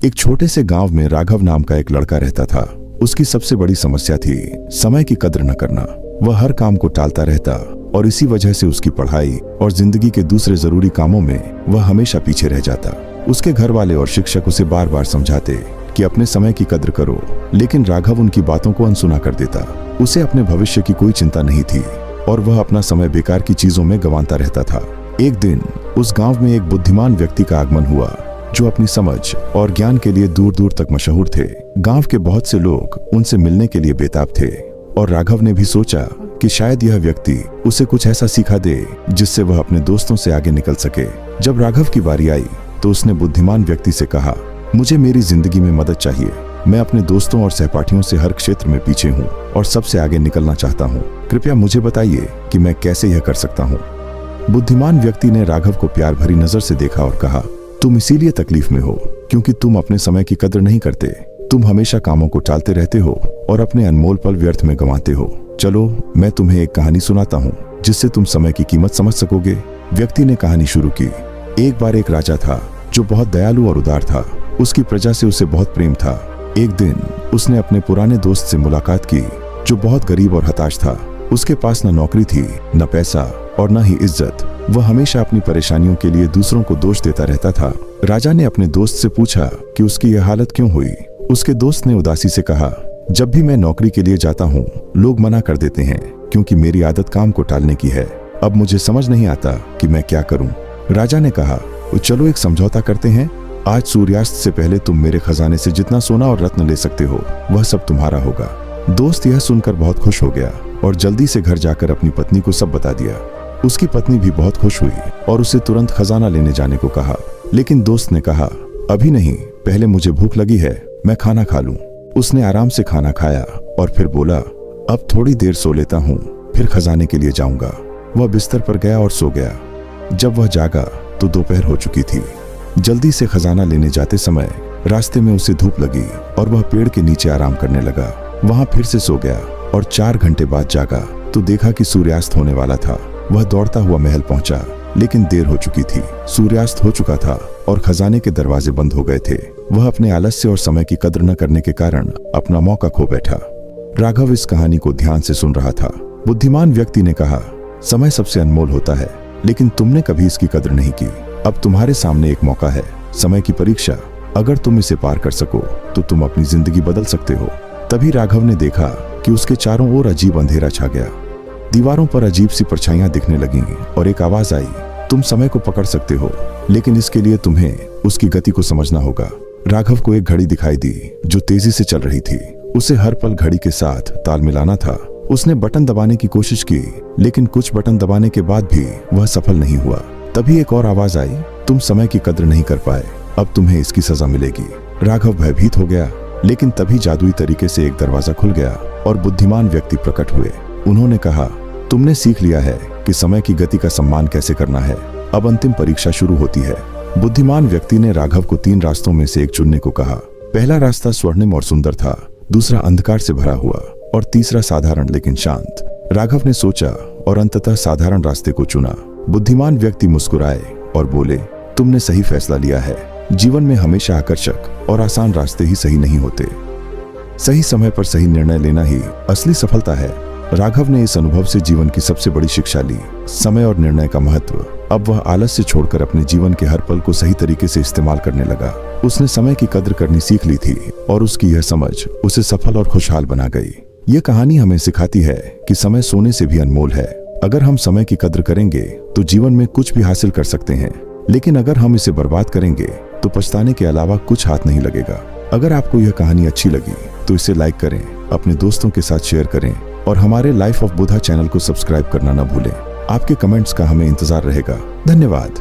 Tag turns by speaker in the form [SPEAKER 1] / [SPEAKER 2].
[SPEAKER 1] एक छोटे से गांव में राघव नाम का एक लड़का रहता था। उसकी सबसे बड़ी समस्या थी समय की कद्र न करना। वह हर काम को टालता रहता और इसी वजह से उसकी पढ़ाई और जिंदगी के दूसरे जरूरी कामों में वह हमेशा पीछे रह जाता। उसके घर वाले और शिक्षक उसे बार बार समझाते कि अपने समय की कद्र करो, लेकिन राघव उनकी बातों को अनसुना कर देता। उसे अपने भविष्य की कोई चिंता नहीं थी और वह अपना समय बेकार की चीजों में गंवाता रहता था। एक दिन उस गांव में एक बुद्धिमान व्यक्ति का आगमन हुआ जो अपनी समझ और ज्ञान के लिए दूर दूर तक मशहूर थे। गांव के बहुत से लोग उनसे मिलने के लिए बेताब थे और राघव ने भी सोचा कि शायद यह व्यक्ति उसे कुछ ऐसा सिखा दे जिससे वह अपने दोस्तों से आगे निकल सके। जब राघव की बारी आई तो उसने बुद्धिमान व्यक्ति से कहा, मुझे मेरी जिंदगी में मदद चाहिए। मैं अपने दोस्तों और सहपाठियों से हर क्षेत्र में पीछे हूँ और सबसे आगे निकलना चाहता हूँ। कृपया मुझे बताइए कि मैं कैसे यह कर सकता हूँ। बुद्धिमान व्यक्ति ने राघव को प्यार भरी नजर से देखा और कहा, तुम इसीलिए तकलीफ में हो क्योंकि तुम अपने समय की कद्र नहीं करते। तुम हमेशा कामों को टालते रहते हो और अपने अनमोल पल व्यर्थ में गंवाते हो। चलो मैं तुम्हें एक कहानी सुनाता हूँ जिससे तुम समय की कीमत समझ सकोगे। व्यक्ति ने कहानी शुरू की। एक बार एक राजा था जो बहुत दयालु और उदार था। उसकी प्रजा से उसे बहुत प्रेम था। एक दिन उसने अपने पुराने दोस्त से मुलाकात की जो बहुत गरीब और हताश था। उसके पास न नौकरी थी, न पैसा और न ही इज्जत। वह हमेशा अपनी परेशानियों के लिए दूसरों को दोष देता रहता था। राजा ने अपने दोस्त से पूछा कि उसकी यह हालत क्यों हुई। उसके दोस्त ने उदासी से कहा, जब भी मैं नौकरी के लिए जाता हूँ लोग मना कर देते हैं क्योंकि मेरी आदत काम को टालने की है। अब मुझे समझ नहीं आता कि मैं क्या करूँ। राजा ने कहा, चलो एक समझौता करते हैं। आज सूर्यास्त से पहले तुम मेरे खजाने से जितना सोना और रत्न ले सकते हो वह सब तुम्हारा होगा। दोस्त यह सुनकर बहुत खुश हो गया और जल्दी से घर जाकर अपनी पत्नी को सब बता दिया। उसकी पत्नी भी बहुत खुश हुई और उसे तुरंत खजाना लेने जाने को कहा, लेकिन दोस्त ने कहा, अभी नहीं, पहले मुझे भूख लगी है, मैं खाना खा लूं। उसने आराम से खाना खाया और फिर बोला, अब थोड़ी देर सो लेता हूँ, फिर खजाने के लिए जाऊंगा। वह बिस्तर पर गया और सो गया। जब वह जागा तो दोपहर हो चुकी थी। जल्दी से खजाना लेने जाते समय रास्ते में उसे धूप लगी और वह पेड़ के नीचे आराम करने लगा। वहां फिर से सो गया और 4 घंटे बाद जागा तो देखा कि सूर्यास्त होने वाला था। वह दौड़ता हुआ महल पहुंचा, लेकिन देर हो चुकी थी। सूर्यास्त हो चुका था और खजाने के दरवाजे बंद हो गए थे। वह अपने आलस्य और समय की कद्र न करने के कारण अपना मौका खो बैठा। राघव इस कहानी को ध्यान से सुन रहा था। बुद्धिमान व्यक्ति ने कहा, समय सबसे अनमोल होता है, लेकिन तुमने कभी इसकी कद्र नहीं की। अब तुम्हारे सामने एक मौका है, समय की परीक्षा। अगर तुम इसे पार कर सको तो तुम अपनी जिंदगी बदल सकते हो। तभी राघव ने देखा कि उसके चारों ओर अजीब अंधेरा छा गया। दीवारों पर अजीब सी परछाइयां दिखने लगीं और एक आवाज आई, तुम समय को पकड़ सकते हो, लेकिन इसके लिए तुम्हें उसकी गति को समझना होगा। राघव को एक घड़ी दिखाई दी जो तेजी से चल रही थी। उसे हर पल घड़ी के साथ ताल मिलाना था। उसने बटन दबाने की कोशिश की, लेकिन कुछ बटन दबाने के बाद भी वह सफल नहीं हुआ। तभी एक और आवाज आई, तुम समय की कद्र नहीं कर पाए, अब तुम्हें इसकी सजा मिलेगी। राघव भयभीत हो गया, लेकिन तभी जादुई तरीके से एक दरवाजा खुल गया और बुद्धिमान व्यक्ति प्रकट हुए। उन्होंने कहा, तुमने सीख लिया है कि समय की गति का सम्मान कैसे करना है। अब अंतिम परीक्षा शुरू होती है। बुद्धिमान व्यक्ति ने राघव को 3 रास्तों में से एक चुनने को कहा। पहला रास्ता स्वर्णिम और सुंदर था, दूसरा अंधकार से भरा हुआ और तीसरा साधारण लेकिन शांत। राघव ने सोचा और अंततः साधारण रास्ते को चुना। बुद्धिमान व्यक्ति मुस्कुराए और बोले, तुमने सही फैसला लिया है। जीवन में हमेशा आकर्षक और आसान रास्ते ही सही नहीं होते। सही समय पर सही निर्णय लेना ही असली सफलता है। राघव ने इस अनुभव से जीवन की सबसे बड़ी शिक्षा ली, समय और निर्णय का महत्व। अब वह आलस्य छोड़कर अपने जीवन के हर पल को सही तरीके से इस्तेमाल करने लगा। उसने समय की कद्र करनी सीख ली थी और उसकी यह समझ उसे सफल और खुशहाल बना गई। यह कहानी हमें सिखाती है कि समय सोने से भी अनमोल है। अगर हम समय की कद्र करेंगे तो जीवन में कुछ भी हासिल कर सकते हैं, लेकिन अगर हम इसे बर्बाद करेंगे तो पछताने के अलावा कुछ हाथ नहीं लगेगा। अगर आपको यह कहानी अच्छी लगी तो इसे लाइक करें, अपने दोस्तों के साथ शेयर करें और हमारे लाइफ ऑफ बुद्धा चैनल को सब्सक्राइब करना न भूलें। आपके कमेंट्स का हमें इंतजार रहेगा। धन्यवाद।